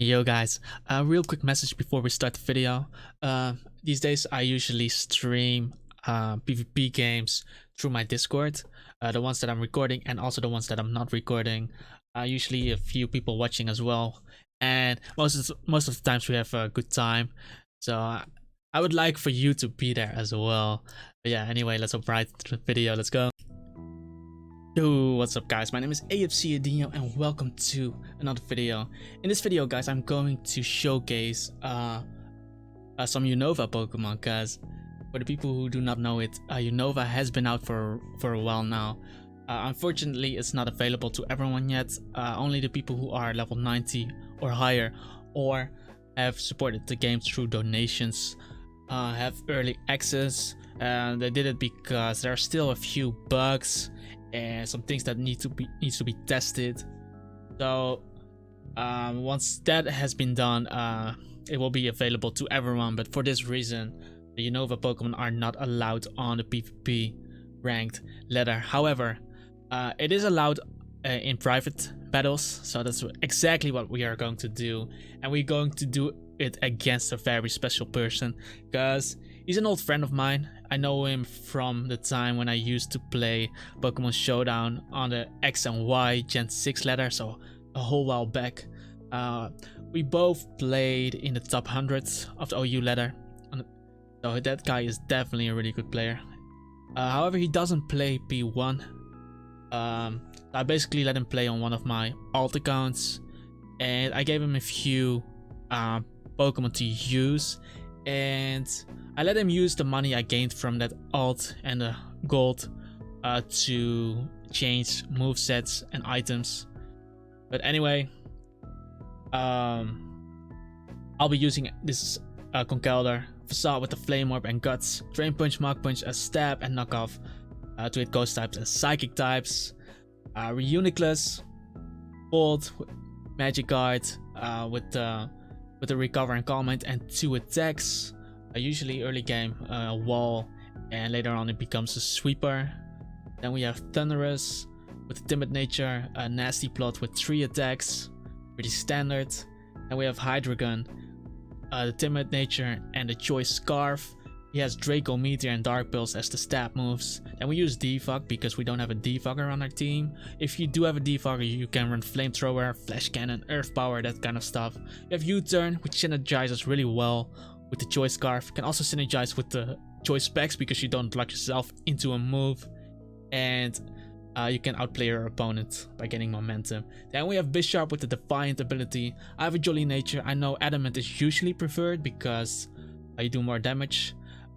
Yo guys, a real quick message before we start the video. These days I usually stream PvP games through my Discord, the ones that I'm recording and also the ones that I'm not recording. Usually a few people watching as well, and most of the times we have a good time. So I would like for you to be there as well. But yeah, anyway, let's hop right to the video. Let's go. Yo, what's up guys, my name is AFC Adinho and welcome to another video. In this video guys, I'm going to showcase some Unova Pokemon, because for the people who do not know it, Unova has been out for a while now. Unfortunately, it's not available to everyone yet. Only the people who are level 90 or higher or have supported the game through donations have early access. They did it because there are still a few bugs and some things that needs to be tested. So once that has been done, it will be available to everyone. But for this reason, the Unova Pokemon are not allowed on the PvP ranked ladder. However, it is allowed in private battles, so that's exactly what we are going to do, and we're going to do it against a very special person because he's an old friend of mine. I know him from the time when I used to play Pokemon Showdown on the X and Y Gen 6 ladder, so a whole while back. We both played in the top 100 of the OU ladder, so that guy is definitely a really good player. However, he doesn't play P1. I basically let him play on one of my alt accounts, and I gave him a few Pokemon to use, and I let him use the money I gained from that alt and the gold to change movesets and items. But anyway, I'll be using this Conkeldurr Facade with the Flame Orb and Guts, Drain Punch, Mach Punch as stab and knockoff to hit ghost types and psychic types, Reuniclus, Bolt, Magic Guard with the Recover and Calm Mind and 2 attacks. Usually early game wall, and later on it becomes a sweeper. Then we have Thunderous with Timid Nature, a Nasty Plot with 3 attacks, pretty standard. And we have Hydreigon, the Timid Nature and the Choice Scarf. He has Draco Meteor and Dark Pulse as the stab moves. Then we use Defog because we don't have a Defogger on our team. If you do have a Defogger, you can run Flamethrower, Flash Cannon, Earth Power, that kind of stuff. You have U-Turn, which synergizes really well with the Choice Scarf. You can also synergize with the Choice Specs because you don't lock yourself into a move. And you can outplay your opponent by getting momentum. Then we have Bisharp with the Defiant ability. I have a Jolly Nature. I know Adamant is usually preferred because you do more damage.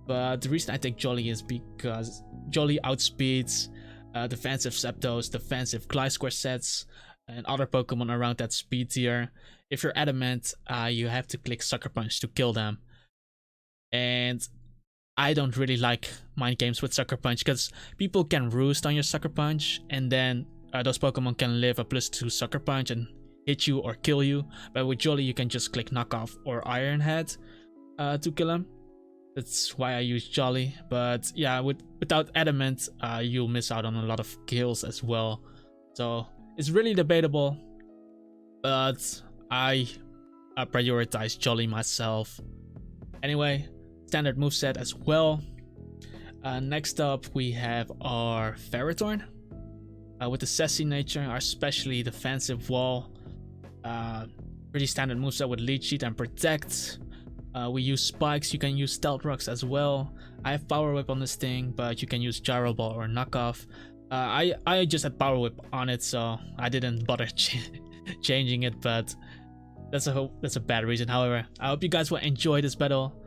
But the reason I take Jolly is because Jolly outspeeds defensive Zapdos, defensive Gliscor sets, and other Pokemon around that speed tier. If you're Adamant, you have to click Sucker Punch to kill them. And I don't really like mind games with Sucker Punch because people can roost on your Sucker Punch, and then those Pokemon can live a +2 Sucker Punch and hit you or kill you. But with Jolly, you can just click Knockoff or Iron Head to kill him. That's why I use Jolly. But yeah, without Adamant, you'll miss out on a lot of kills as well. So it's really debatable, but I prioritize Jolly myself. Anyway, standard moveset as well. Next up, we have our Ferrothorn with the Sassy Nature, our specially defensive wall. Pretty standard moveset with Leech Seed and Protect. We use spikes, you can use stealth rocks as well. I have Power Whip on this thing, but you can use Gyro Ball or Knockoff. I just had Power Whip on it, so I didn't bother changing it, but that's a bad reason. However, I hope you guys will enjoy this battle.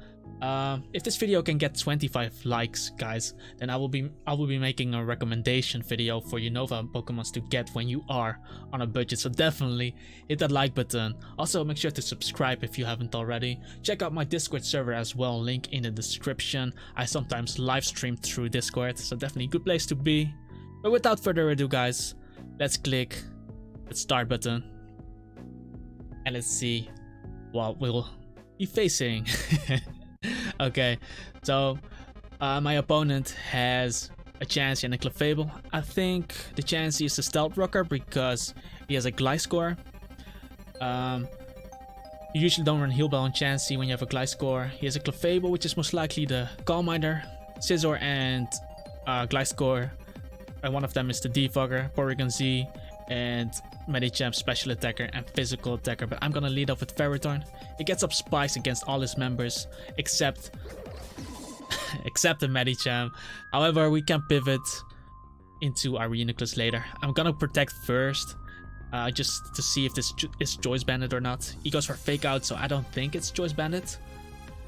If this video can get 25 likes, guys, then I will be making a recommendation video for Unova Pokemons to get when you are on a budget. So definitely hit that like button. Also, make sure to subscribe if you haven't already. Check out my Discord server as well, link in the description. I sometimes live stream through Discord, so definitely a good place to be. But without further ado, guys, let's click the start button and let's see what we'll be facing. Okay, so my opponent has a Chansey and a Clefable. I think the Chansey is a Stealth Rocker because he has a Gliscor. You usually don't run Heal Bell on Chansey when you have a Gliscor. He has a Clefable, which is most likely the Calm Miner, Scizor, and Gliscor. And one of them is the Defogger, Porygon Z, and Medicham Special Attacker and Physical Attacker. But I'm gonna lead off with Ferrothorn. It gets up spikes against all his members except except the Medicham. However, we can pivot into our Reuniclus later. I'm gonna protect first, just to see if this is Choice Bandit or not. He goes for Fake Out, so I don't think it's Choice Bandit.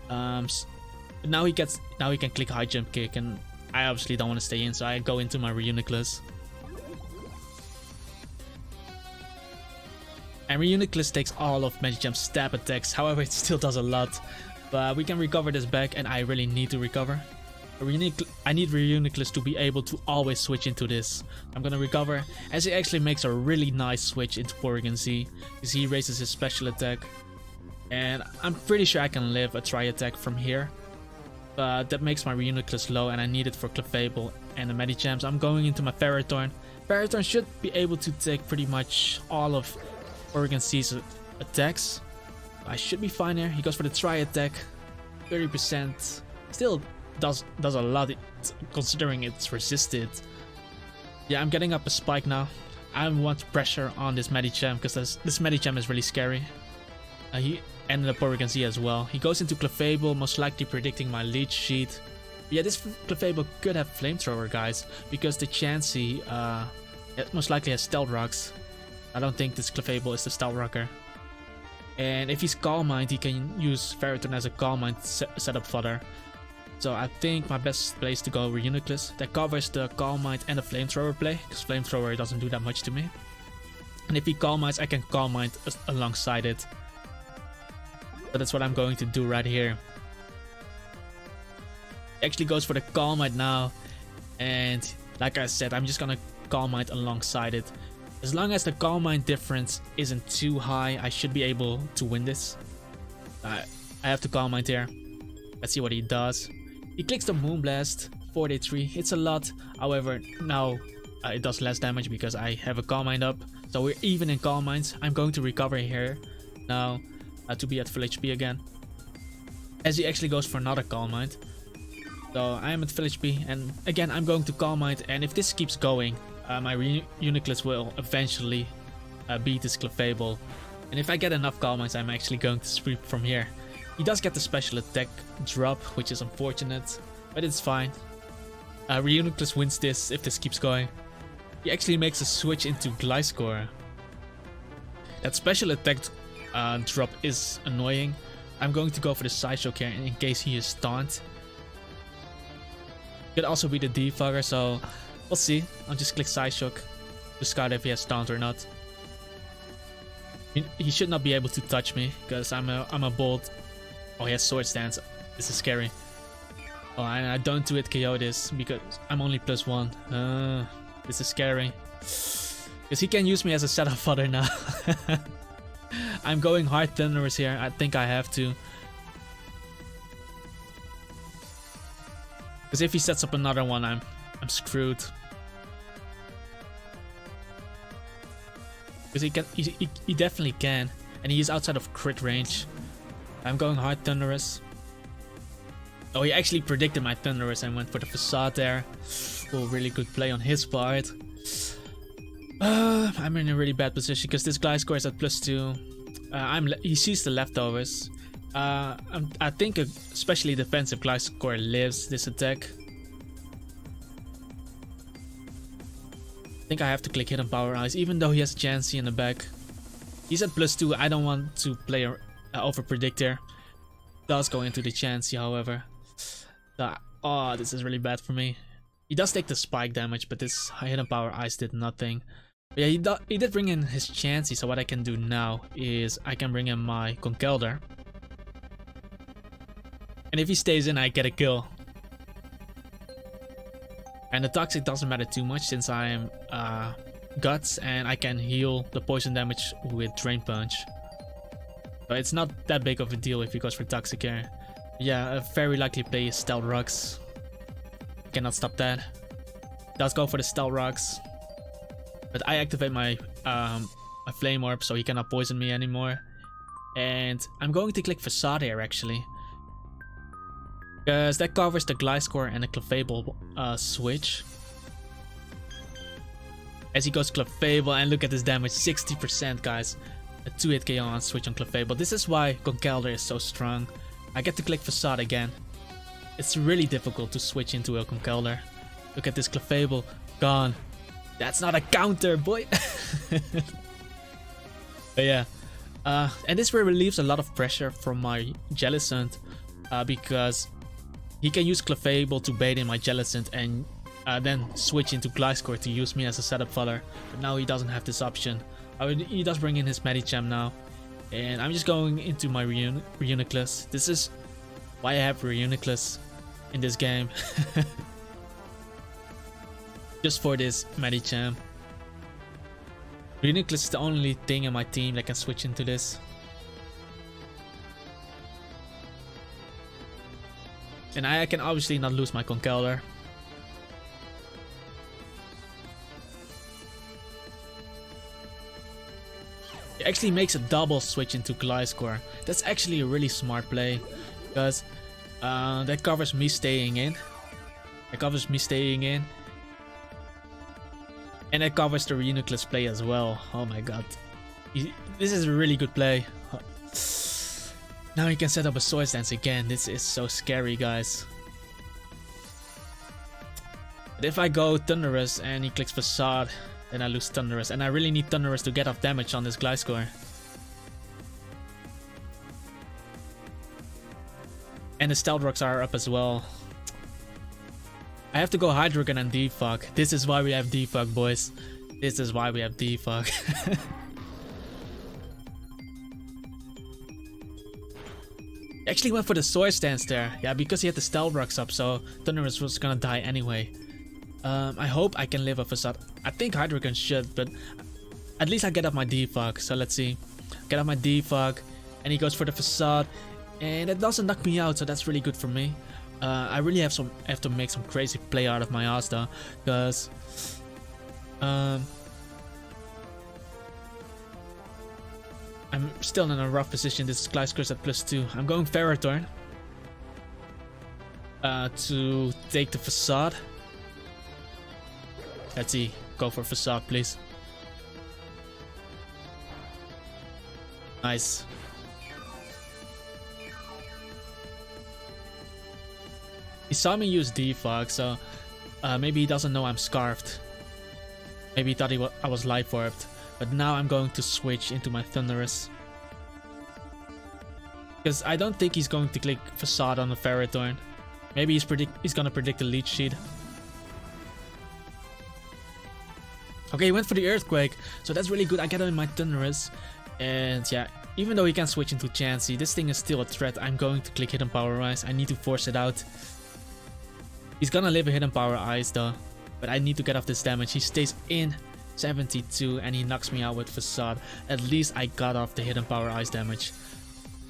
Now he can click High Jump Kick, and I obviously don't want to stay in, so I go into my Reuniclus. And Reuniclus takes all of Medicham's stab attacks. However, it still does a lot. But we can recover this back, and I really need to recover. I need Reuniclus to be able to always switch into this. I'm gonna recover, as he actually makes a really nice switch into Porygon Z, because he raises his special attack. And I'm pretty sure I can live a Tri-Attack from here. But that makes my Reuniclus low, and I need it for Clefable and the Medichams. I'm going into my Ferrothorn. Ferrothorn should be able to take pretty much all of Porygon Z's attacks. I should be fine here. He goes for the Tri-Attack. 30%. Still does a lot considering it's resisted. Yeah, I'm getting up a spike now. I want pressure on this Medicham because this Medicham is really scary. He ended up Porygon Z as well. He goes into Clefable, most likely predicting my Leech Sheet. Yeah, this Clefable could have Flamethrower, guys, because the Chansey most likely has Stealth Rocks. I don't think this Clefable is the Stealth Rocker. And if he's Calm Mind, he can use Ferrothorn as a Calm Mind setup fodder. So I think my best place to go Reuniclus. That covers the Calm Mind and the Flamethrower play, because Flamethrower doesn't do that much to me. And if he Calm Minds, I can Calm Mind alongside it. So that's what I'm going to do right here. He actually goes for the Calm Mind now. And like I said, I'm just gonna Calm Mind alongside it. As long as the Calm Mind difference isn't too high, I should be able to win this. I have to Calm Mind here. Let's see what he does. He clicks the Moonblast, 4-3. It's a lot. However, now it does less damage because I have a Calm Mind up. So we're even in Calm Minds. I'm going to recover here now to be at full HP again. As he actually goes for another Calm Mind. So I am at full HP, and again I'm going to Calm Mind. And if this keeps going, my Reuniclus will eventually beat this Clefable. And if I get enough Calm Minds, I'm actually going to sweep from here. He does get the special attack drop, which is unfortunate, but it's fine. Reuniclus wins this if this keeps going. He actually makes a switch into Gliscor. That special attack drop is annoying. I'm going to go for the Sideshock here in case he is stunned. Could also be the Defogger, so we'll see. I'll just click Sideshock to scout if he has stunned or not. He should not be able to touch me because I'm a bolt. Oh, he has Sword Stance. This is scary. Oh, and I don't do it KO this because I'm only +1. This is scary. Because he can use me as a setup fodder now. I'm going hard Thunderous here. I think I have to. Because if he sets up another one, I'm screwed. Because he definitely can, and he is outside of crit range. I'm going hard Thunderous. Oh, he actually predicted my Thunderous and went for the Facade there. Oh, really good play on his part. I'm in a really bad position because this Gliscor is at +2. He sees the leftovers. I think especially defensive Gliscor lives this attack. I think I have to click Hidden Power Eyes, even though he has Chansey in the back. He's at +2. I don't want to play over predictor. Does go into the Chansey, however. Oh, this is really bad for me. He does take the spike damage, but this Hidden Power Ice did nothing. But yeah, he did bring in his Chansey, so what I can do now is I can bring in my Conkeldurr. And if he stays in, I get a kill. And the Toxic doesn't matter too much since I am Guts and I can heal the poison damage with Drain Punch. So it's not that big of a deal if he goes for Toxic here. Yeah, a very likely play is Stealth Rocks. Cannot stop that. Does go for the Stealth Rocks. But I activate my my Flame Orb so he cannot poison me anymore. And I'm going to click Facade here actually, because that covers the Gliscor and the Clefable switch. As he goes Clefable, and look at this damage, 60% guys. A 2-hit KO on switch on Clefable. This is why Conkeldurr is so strong. I get to click Facade again. It's really difficult to switch into a Conkeldurr. Look at this Clefable, gone. That's not a counter, boy. But yeah, and this relieves a lot of pressure from my Jellicent, because he can use Clefable to bait in my Jellicent and then switch into Gliscor to use me as a setup fodder. But now he doesn't have this option. He does bring in his Medicham now, and I'm just going into my Reuniclus. This is why I have Reuniclus in this game. Just for this Medicham. Reuniclus is the only thing in my team that can switch into this. And I can obviously not lose my Conkeldurr. It actually makes a double switch into Gliscor. That's actually a really smart play, because that covers me staying in. And it covers the Reuniclus play as well. Oh my god. This is a really good play. Now he can set up a Swords Dance again. This is so scary, guys. But if I go Thundurus and he clicks Facade, then I lose Thundurus. And I really need Thundurus to get off damage on this Gliscor. And the Stealth Rocks are up as well. I have to go Hydreigon and Defog. This is why we have Defog, boys. This is why we have Defog. Actually went for the Swords Dance there. Yeah, because he had the Stealth Rocks up, so Thundurus was gonna die anyway. I hope I can live a Facade. I think Hydreigon should, but at least I get up my Defog. So let's see. Get up my Defog, and he goes for the Facade. And it doesn't knock me out, so that's really good for me. I really have to make some crazy play out of my ass though, because I'm still in a rough position. This is Gliscor's at +2. I'm going Ferrothorn to take the Facade. Let's see, go for Facade please. Nice. He saw me use Defog, so maybe he doesn't know I'm Scarfed. Maybe he thought I was Life Orbed. But now I'm going to switch into my Thundurus, because I don't think he's going to click Facade on the Ferrothorn. Maybe he's gonna predict the Leech Seed. Okay, he went for the Earthquake, so that's really good. I get him in my Thundurus, and yeah, even though he can switch into Chansey, this thing is still a threat. I'm going to click Hidden Power Rise. I need to force it out. He's gonna live a Hidden Power Ice though, but I need to get off this damage. He stays in 72 and he knocks me out with Facade. At least I got off the Hidden Power Ice damage.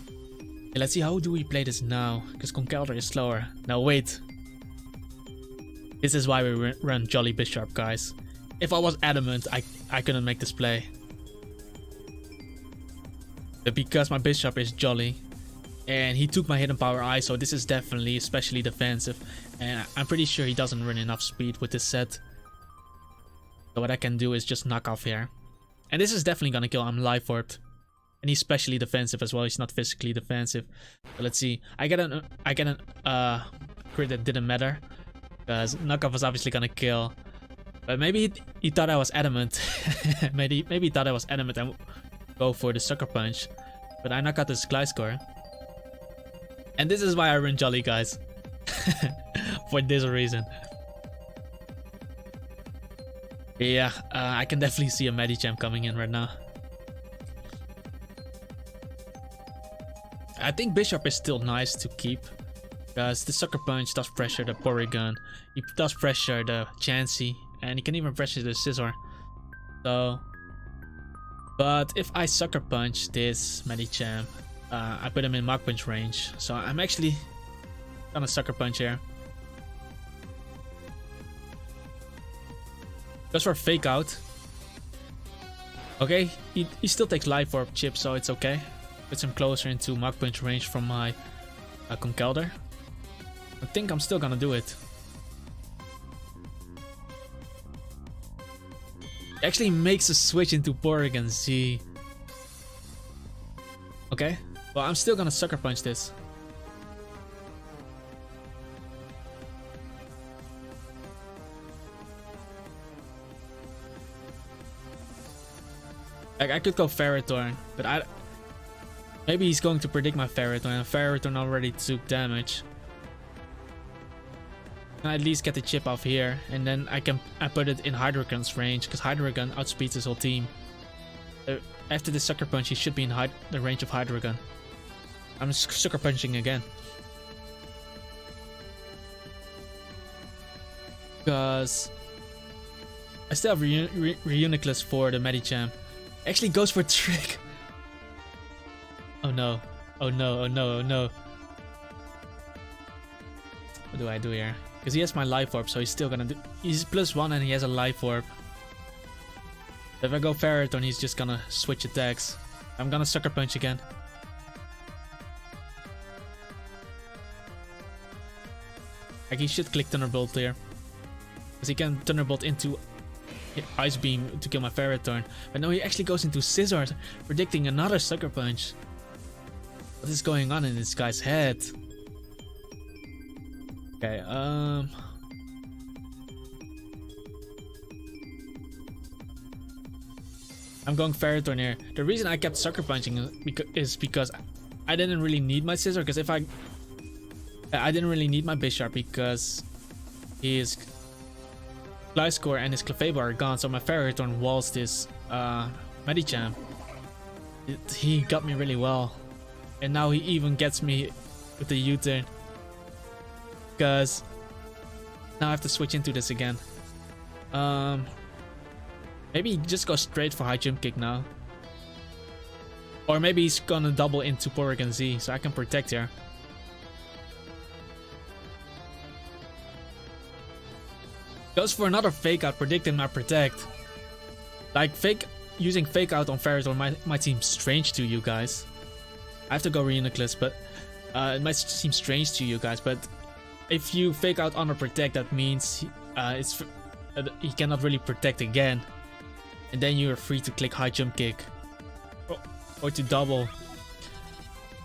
Okay, let's see, how do we play this now? Because Conkeldurr is slower. Now wait. This is why we run Jolly Bisharp, guys. If I was adamant, I couldn't make this play. But because my Bisharp is Jolly, and he took my Hidden Power Ice, so this is definitely especially defensive. And I'm pretty sure he doesn't run enough speed with this set. So what I can do is just knock off here. And this is definitely gonna kill. I'm Life Orbed. And he's specially defensive as well. He's not physically defensive. So let's see. I get an crit that didn't matter, because knockoff was obviously gonna kill. But maybe he thought I was adamant. maybe he thought I was adamant and go for the Sucker Punch. But I knock out this Gliscor. And this is why I run Jolly, guys. For this reason. Yeah, I can definitely see a Medicham coming in right now. I think Bisharp is still nice to keep, because the Sucker Punch does pressure the Porygon. He does pressure the Chansey, and he can even pressure the Scizor. So, but if I Sucker Punch this Medicham, I put him in Mach Punch range. So I'm actually gonna Sucker Punch here. Just for Fake Out. Okay, he still takes Life Orb Chip, so it's okay. puts him closer into Mach Punch range from my Conkeldurr. I think I'm still gonna do it. He actually makes a switch into Porygon Z. Okay, well I'm still gonna Sucker Punch this. Like I could go Ferrothorn, but maybe he's going to predict my Ferrothorn, and Ferrothorn already took damage. I at least get the chip off here, and then I put it in Hydreigon's range, because Hydreigon outspeeds his whole team. After the Sucker Punch, he should be in the range of Hydreigon. I'm Sucker Punching again. Because I still have Reuniclus for the Medicham. Actually goes for Trick. Oh no. Oh no, oh no, oh no. What do I do here? Because he has my Life Orb, so he's still gonna do... He's +1 and he has a Life Orb. If I go Ferrothorn, he's just gonna switch attacks. I'm gonna Sucker Punch again. Like he should click Thunderbolt here. Because he can Thunderbolt into Ice Beam to kill my Ferrothorn. But no, he actually goes into Scizor, predicting another Sucker Punch. What is going on in this guy's head? Okay, I'm going Ferrothorn here. The reason I kept Sucker Punching is because I didn't really need my Scizor. Because if I didn't really need my Bisharp because his Gliscor and his Clefable are gone, so my Ferrothorn walls this Medicham. He got me really well, and now he even gets me with the U-turn. Because now I have to switch into this again. Maybe he just goes straight for High Jump Kick now. Or maybe he's gonna double into Porygon Z, so I can protect here. Goes for another Fake Out, predicting my Protect. Like, using Fake Out on Ferrothorn might seem strange to you guys. I have to go Reuniclus, but it might seem strange to you guys, but if you Fake Out on a Protect, that means he cannot really protect again. And then you're free to click High Jump Kick. Or to double.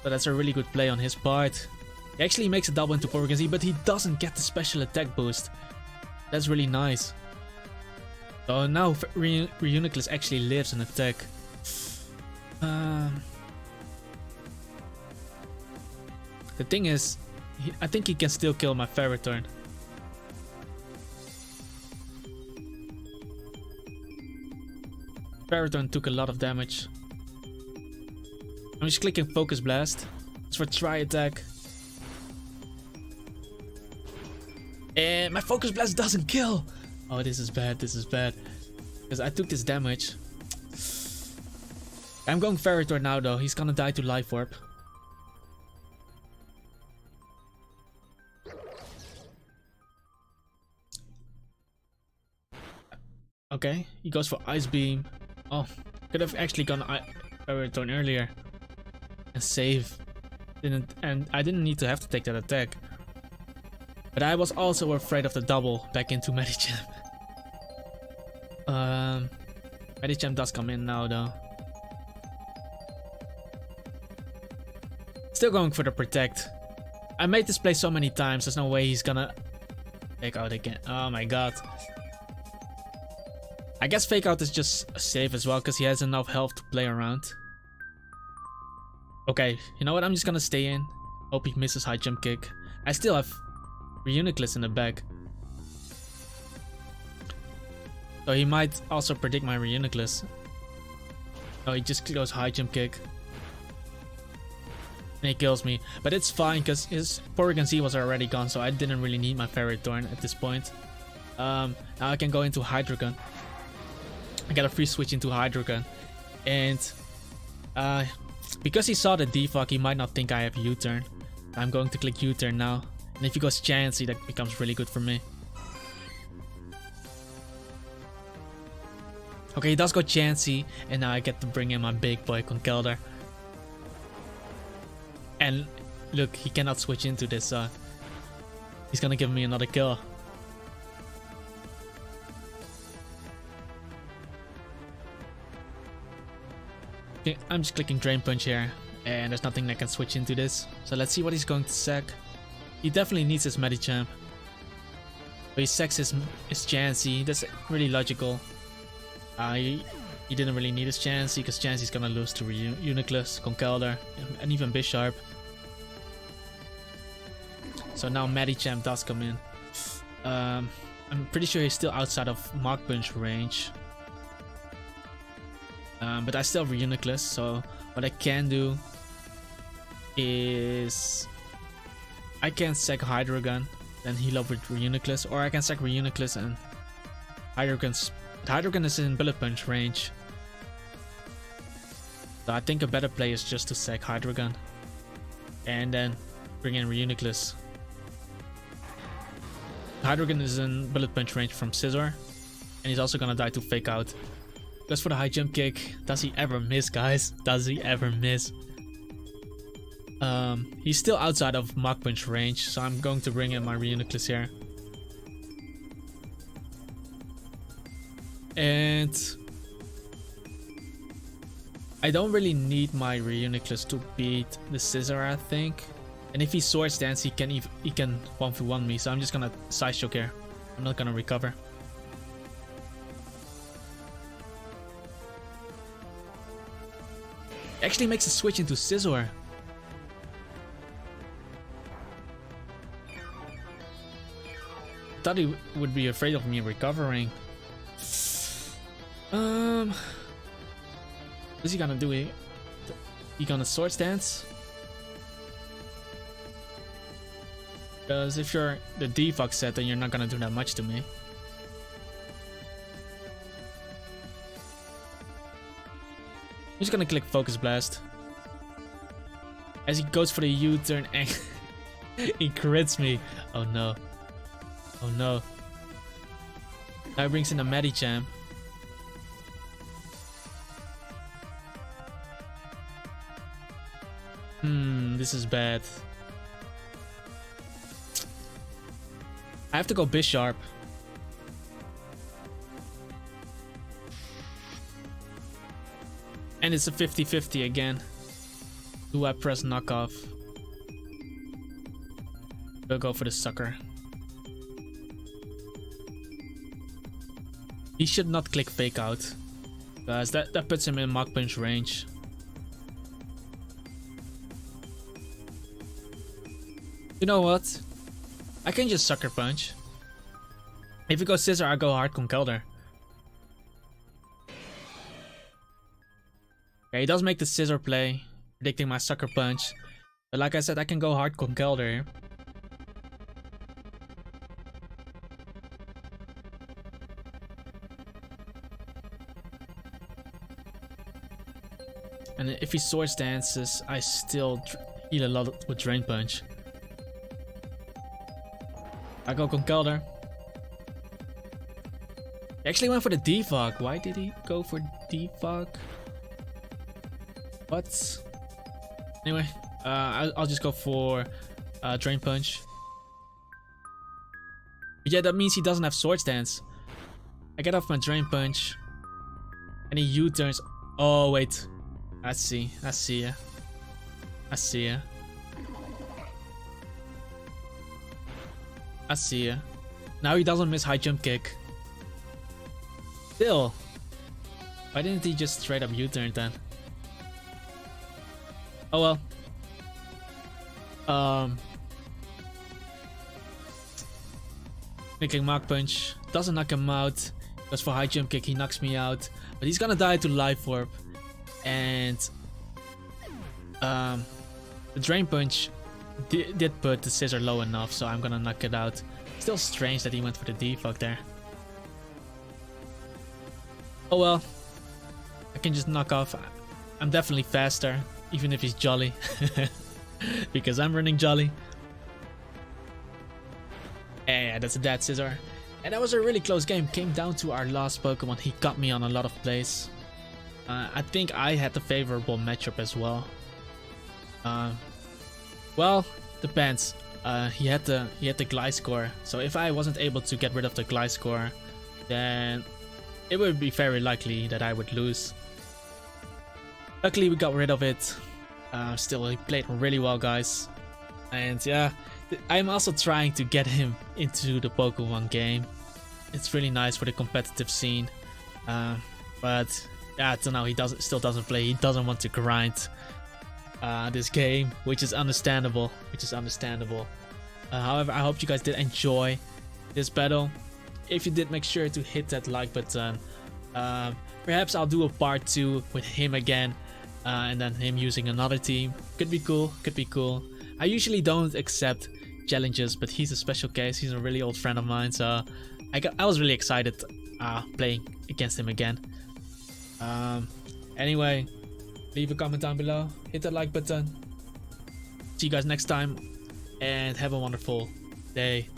So that's a really good play on his part. He actually makes a double into Porygon Z, but he doesn't get the special attack boost. That's really nice. So now Reuniclus actually lives an attack. The thing is, I think he can still kill my Ferrothorn. Ferrothorn took a lot of damage. I'm just clicking Focus Blast. It's for Tri Attack. And my Focus Blast doesn't kill! Oh, this is bad, this is bad. Because I took this damage. I'm going Ferrothorn now though, he's gonna die to Life Orb. Okay, he goes for Ice Beam. Oh, could have actually gone Ferrothorn earlier. And save. And I didn't need to have to take that attack. But I was also afraid of the double back into Medicham. Medicham does come in now though. Still going for the Protect. I made this play so many times, there's no way he's gonna Fake Out again. Oh my god. I guess Fake Out is just safe as well because he has enough health to play around. Okay, you know what? I'm just gonna stay in. Hope he misses High Jump Kick. I still have Reuniclus in the bag. So he might also predict my Reuniclus. Oh, he just goes High Jump Kick. And he kills me. But it's fine because his Porygon Z was already gone, so I didn't really need my Ferrothorn at this point. Now I can go into Hydreigon. I got a free switch into Hydreigon. And because he saw the defog, he might not think I have U-turn. I'm going to click U-turn now. And if he goes Chansey, that becomes really good for me. Okay, he does go Chansey, and now I get to bring in my big boy Conkeldurr. And look, he cannot switch into this, so he's gonna give me another kill. Okay, I'm just clicking Drain Punch here, and there's nothing that can switch into this. So let's see what he's going to sack. He definitely needs his Medicham. But he sacks his Chansey. That's really logical. He didn't really need his Chansey, because Chansey's gonna lose to Uniclus, Conkeldurr, and even Bisharp. So now Medicham does come in. I'm pretty sure he's still outside of Mach Punch range. But I still have Uniclus, so what I can do is I can sack Hydreigon, then heal up with Uniclus, or I can sack Uniclus and Hydreigon is in Bullet Punch range. So I think a better play is just to sack Hydreigon and then bring in Uniclus. Hydreigon is in Bullet Punch range from Scizor, and he's also gonna die to Fake Out. Goes for the high jump kick. Does he ever miss, guys? Does he ever miss? He's still outside of Mach Punch range, so I'm going to bring in my Reuniclus here. And I don't really need my Reuniclus to beat the Scizor, I think. And if he Sword Stance, he can 1v1 me, so I'm just gonna Side Shock here. I'm not gonna recover. Actually makes a switch into Scizor. Thought he would be afraid of me recovering. What's he gonna do? He gonna Sword Stance? Because if you're the Defog set, then you're not gonna do that much to me. I'm just gonna click Focus Blast. As he goes for the U-turn and he crits me. Oh no. Oh no. Now he brings in a Medicham. This is bad. I have to go Bisharp. And it's a 50-50 again. Do I press knockoff? We'll go for the sucker. He should not click Fake Out, because that puts him in Mach Punch range. You know what? I can just Sucker Punch. If he goes Scizor, I go hard Conkeldurr. Okay, he does make the Scizor play, predicting my Sucker Punch. But like I said, I can go hard Conkeldurr here. And if he Sword Stances, I still heal a lot with Drain Punch. I go Conkeldurr. He actually went for the Defog. Why did he go for Defog? What? Anyway, I'll just go for Drain Punch. But yeah, that means he doesn't have Sword Stance. I get off my Drain Punch. And he U-turns. Oh, wait. I see ya. I see ya. I see ya. Now he doesn't miss high jump kick. Still. Why didn't he just straight up U-turn then? Oh well. Clicking Mach Punch. Doesn't knock him out. Goes for high jump kick. He knocks me out. But he's gonna die to Life Orb. And the Drain Punch did put the Scizor low enough, so I'm gonna knock it out. Still strange that he went for the Defog there. Oh well. I can just knock off. I'm definitely faster, even if he's Jolly. Because I'm running Jolly. Yeah, that's a dead Scizor. And that was a really close game. Came down to our last Pokemon. He got me on a lot of plays. I think I had the favorable matchup as well. Well, depends. He had the glide score, so if I wasn't able to get rid of the glide score, then it would be very likely that I would lose. Luckily we got rid of it. Still, he played really well, guys. And yeah, I'm also trying to get him into the Pokemon game. It's really nice for the competitive scene. But yeah, I don't know, he still doesn't play. He doesn't want to grind this game, which is understandable. However, I hope you guys did enjoy this battle. If you did, make sure to hit that like button. Perhaps I'll do a part 2 with him again, and then him using another team. Could be cool. I usually don't accept challenges, but he's a special case. He's a really old friend of mine, so I was really excited playing against him again. Anyway, leave a comment down below, hit that like button. See you guys next time, and have a wonderful day.